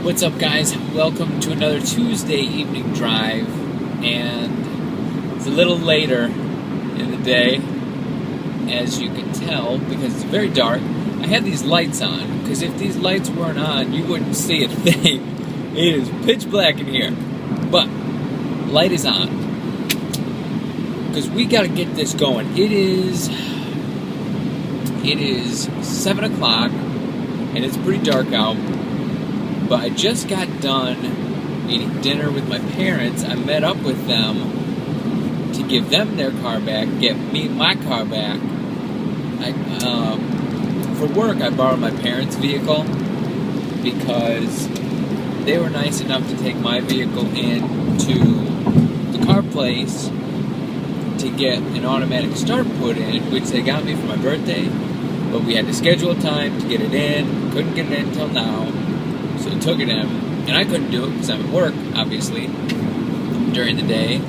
What's up, guys? Welcome to another Tuesday evening drive, and it's a little later in the day, as you can tell, because it's very dark. I have these lights on, because if these lights weren't on, you wouldn't see a thing. It is pitch black in here, but light is on, because we got to get this going. It is 7 o'clock, and it's pretty dark out. But I just got done eating dinner with my parents. I met up with them to give them their car back, get me my car back. For work, I borrowed my parents' vehicle because they were nice enough to take my vehicle into the car place to get an automatic start put in, which they got me for my birthday. But we had to schedule a time to get it in. Couldn't get it in until now. So I took it in, and I couldn't do it because I'm at work, obviously, during the day.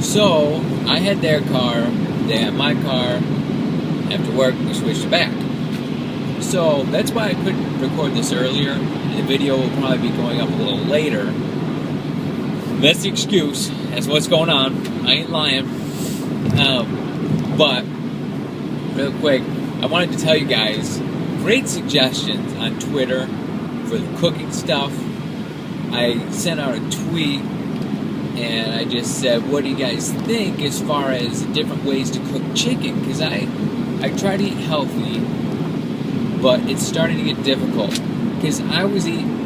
So I had their car, they had my car. After work, we switched it back. So that's why I couldn't record this earlier. The video will probably be going up a little later. That's the excuse. That's what's going on. I ain't lying. But, real quick, I wanted to tell you guys, great suggestions on Twitter for the cooking stuff. I sent out a tweet and I just said, what do you guys think as far as different ways to cook chicken? Because I try to eat healthy, but it's starting to get difficult. Because I was eating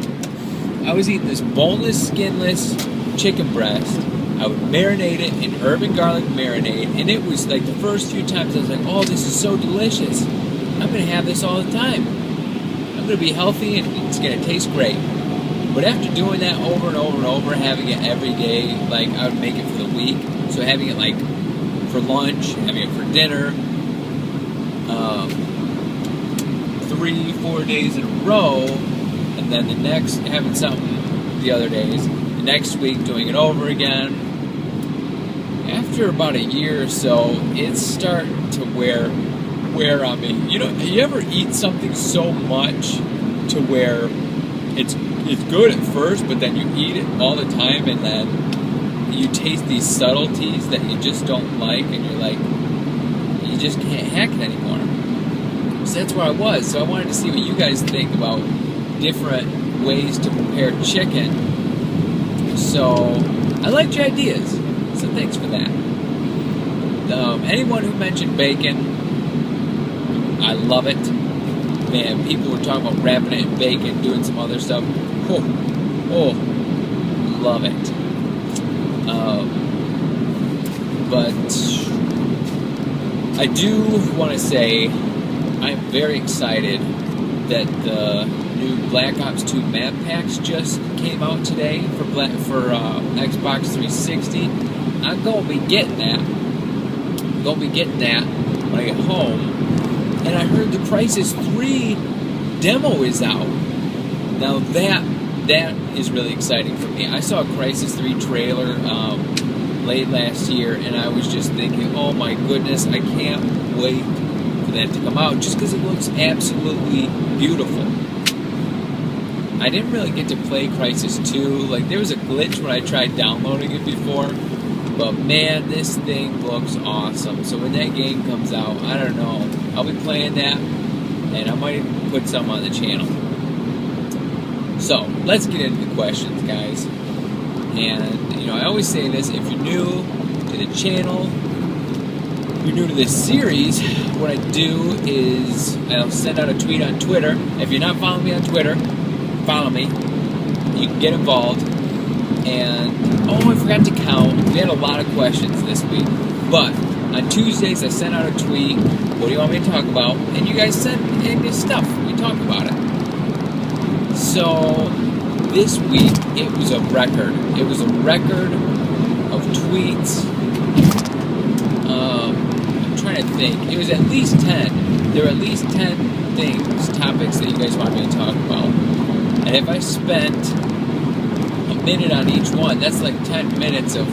this boneless, skinless chicken breast. I would marinate it in herb and garlic marinade, and it was like the first few times I was like, oh, this is so delicious. I'm going to have this all the time. I'm going to be healthy and it's going to taste great. But after doing that over and over and over, having it every day, like I would make it for the week. So having it like for lunch, having it for dinner, 3-4 days in a row, and then the next, having something the other days, the next week doing it over again. After about a year or so, it's starting to wear on me. You know, you ever eat something so much to where it's good at first, but then you eat it all the time, and then you taste these subtleties that you just don't like, and you're like, you just can't hack it anymore. So that's where I was. So I wanted to see what you guys think about different ways to prepare chicken. So I liked your ideas, so thanks for that. Anyone who mentioned bacon, I love it. Man, people were talking about wrapping it in bacon, doing some other stuff. Oh, love it. But I do want to say I'm very excited that the new Black Ops 2 map packs just came out today for Xbox 360. I'm going to be getting that. When I get home. And I heard the Crysis 3 demo is out. Now that is really exciting for me. I saw a Crysis 3 trailer late last year, and I was just thinking, oh my goodness, I can't wait for that to come out, just because it looks absolutely beautiful. I didn't really get to play Crysis 2. Like, there was a glitch when I tried downloading it before, but man, this thing looks awesome. So when that game comes out, I don't know, I'll be playing that, and I might even put some on the channel. So, let's get into the questions, guys. And, you know, I always say this, if you're new to the channel, if you're new to this series, what I do is I'll send out a tweet on Twitter. If you're not following me on Twitter, follow me. You can get involved. And, oh, I forgot to count. We had a lot of questions this week. But on Tuesdays, I sent out a tweet. What do you want me to talk about? And you guys sent in this stuff. We talk about it. So this week, it was a record. It was a record of tweets. I'm trying to think. It was at least 10. There were at least 10 topics that you guys want me to talk about. And if I spent a minute on each one, that's like 10 minutes of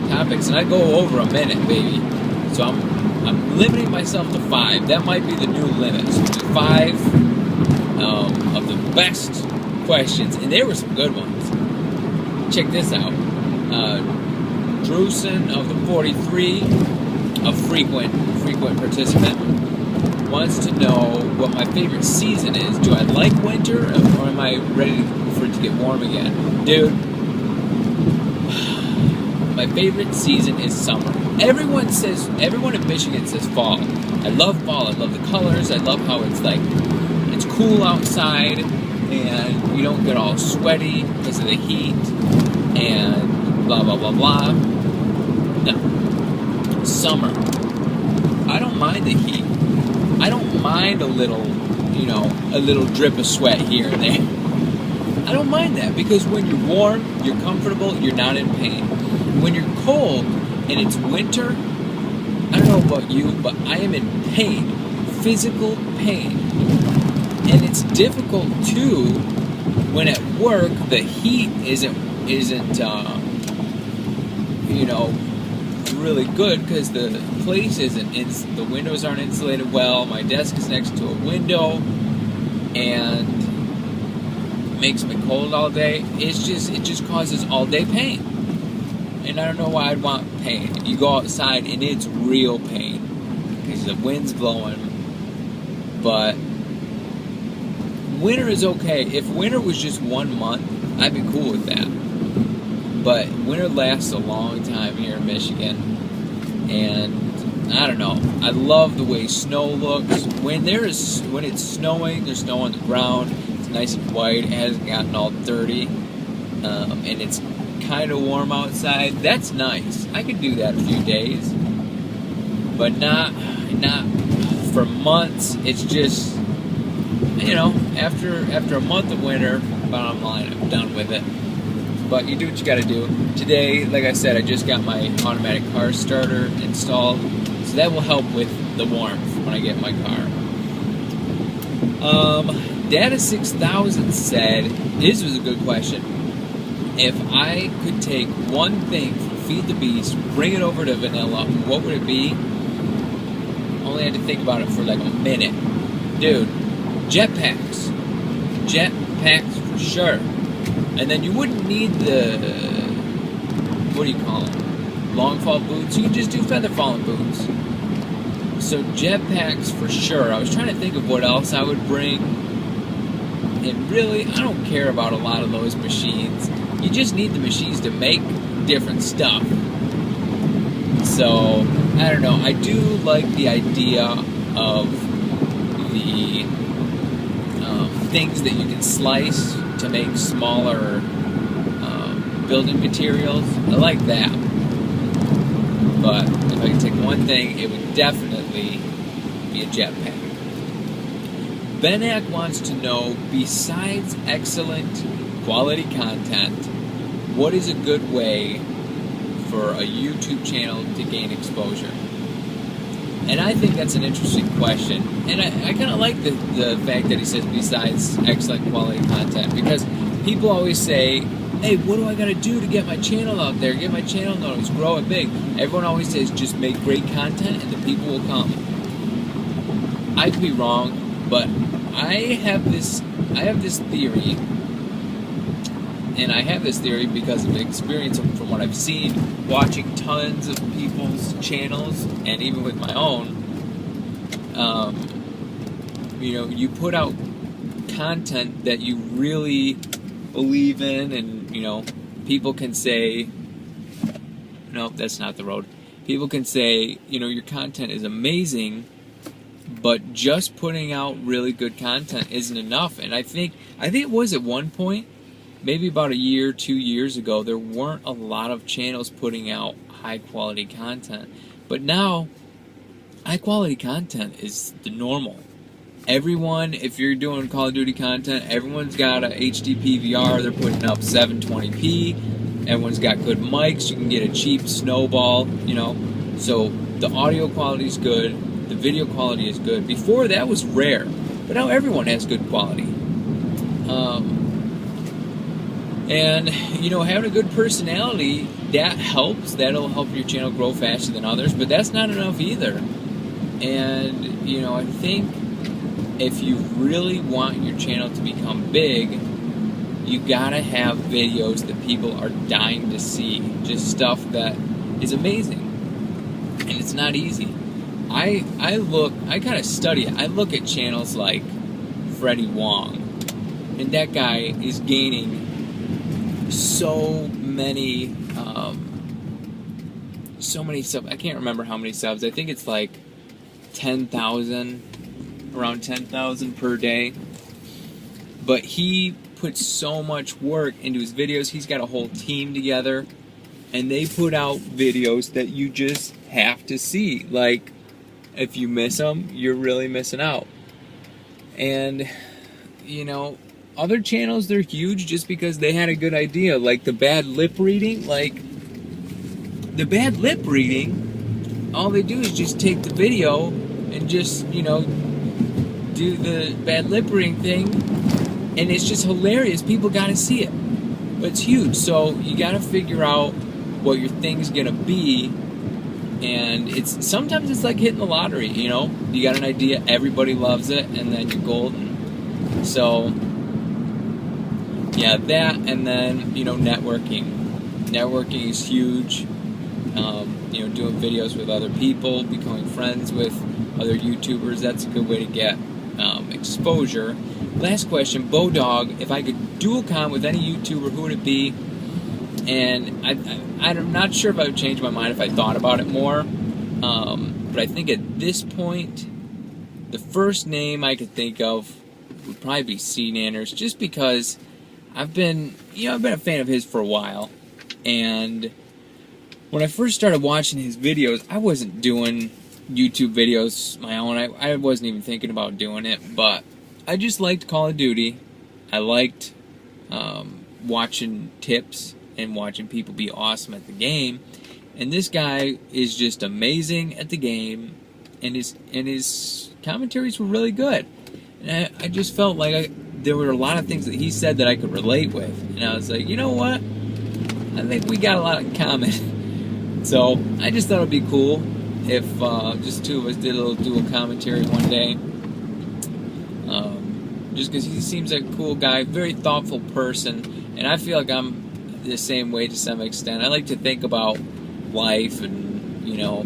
topics, and I go over a minute, baby. So I'm limiting myself to 5. That might be the new limit. So 5 of the best questions, and there were some good ones. Check this out. Drewson of the 43, a frequent participant, wants to know what my favorite season is. Do I like winter, or am I ready for it to get warm again? Dude, my favorite season is summer. Everyone in Michigan says fall. I love fall. I love the colors. I love how it's like, it's cool outside, and you don't get all sweaty because of the heat, and blah, blah, blah, blah. No. Summer. I don't mind the heat. I don't mind a little drip of sweat here and there. I don't mind that, because when you're warm, you're comfortable, you're not in pain. When you're cold and it's winter, I don't know about you, but I am in pain, physical pain. And it's difficult too when at work the heat isn't really good, because the place the windows aren't insulated well. My desk is next to a window, and it makes me cold all day. It just causes all day pain. And I don't know why I'd want pain. You go outside and it's real pain because the wind's blowing. But winter is okay. If winter was just 1 month, I'd be cool with that. But winter lasts a long time here in Michigan. And I don't know. I love the way snow looks. When it's snowing, there's snow on the ground. It's nice and white. It hasn't gotten all dirty. And it's kind of warm outside. That's nice. I could do that a few days, but not for months. It's just, after a month of winter, bottom line, I'm done with it. But you do what you got to do. Today, like I said, I just got my automatic car starter installed, so that will help with the warmth when I get in my car. Data 6000 said, this was a good question. If I could take one thing from Feed the Beast, bring it over to vanilla, what would it be? Only had to think about it for like a minute. Dude, jetpacks. Jetpacks for sure. And then you wouldn't need the, what do you call them? Long fall boots. You can just do feather falling boots. So jetpacks for sure. I was trying to think of what else I would bring. And really, I don't care about a lot of those machines. You just need the machines to make different stuff. So, I don't know. I do like the idea of the things that you can slice to make smaller building materials. I like that. But if I could take one thing, it would definitely be a jetpack. Benak wants to know, besides excellent quality content, what is a good way for a YouTube channel to gain exposure? And I think that's an interesting question. And I kind of like the fact that he says besides excellent quality content, because people always say, hey, what do I got to do to get my channel out there, get my channel noticed, grow it big? Everyone always says just make great content and the people will come. I could be wrong, but I have this theory. And I have this theory because of experience from what I've seen, watching tons of people's channels, and even with my own. You put out content that you really believe in, and, people can say, nope, that's not the road. People can say, your content is amazing, but just putting out really good content isn't enough. And I think it was at one point, maybe about a year, 2 years ago, there weren't a lot of channels putting out high-quality content. But now, high-qualty content is the normal. Everyone, if you're doing Call of Duty content, everyone's got a HD PVR. They're putting up 720p. Everyone's got good mics. You can get a cheap snowball, So the audio quality is good. The video quality is good. Before, that was rare. But now everyone has good quality. And, having a good personality, that helps. That'll help your channel grow faster than others, but that's not enough either. And, I think if you really want your channel to become big, You gotta have videos that people are dying to see. Just stuff that is amazing. And it's not easy. I kind of study it. I look at channels like Freddie Wong. And that guy is gaining so many subs. I can't remember how many subs. I think it's like 10,000, around 10,000 per day. But he puts so much work into his videos. He's got a whole team together, and they put out videos that you just have to see. Like, if you miss them, you're really missing out. And, you know, other channels, they're huge just because they had a good idea. Like the bad lip reading, all they do is just take the video and just, you know, do the bad lip reading thing, and it's just hilarious. People gotta see it. But it's huge, so you gotta figure out what your thing's gonna be, and sometimes it's like hitting the lottery, you know? You got an idea, everybody loves it, and then you're golden. So, yeah, that, and then, you know, networking. Networking is huge. You know, doing videos with other people, becoming friends with other YouTubers, that's a good way to get exposure. Last question, Bodog, if I could dual com with any YouTuber, who would it be? And I'm not sure if I would change my mind if I thought about it more. But I think at this point, the first name I could think of would probably be C Nanners, just because I've been a fan of his for a while. And when I first started watching his videos, I wasn't doing YouTube videos my own. I wasn't even thinking about doing it, but I just liked Call of Duty. I liked watching tips and watching people be awesome at the game. And this guy is just amazing at the game, and his commentaries were really good. And I just felt like there were a lot of things that he said that I could relate with. And I was like, you know what? I think we got a lot in common. So I just thought it would be cool if just two of us did a little dual commentary one day. Just because he seems like a cool guy, very thoughtful person, and I feel like I'm the same way to some extent. I like to think about life and, you know,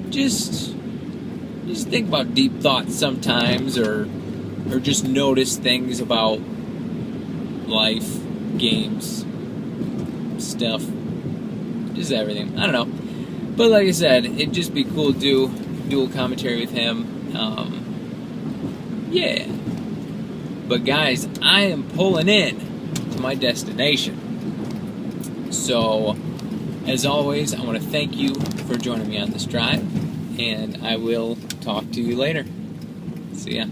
just think about deep thoughts sometimes, or just notice things about life, games, stuff, just everything. I don't know. But like I said, it'd just be cool to do dual commentary with him. Yeah. But guys, I am pulling in to my destination. So, as always, I want to thank you for joining me on this drive, and I will talk to you later. See ya.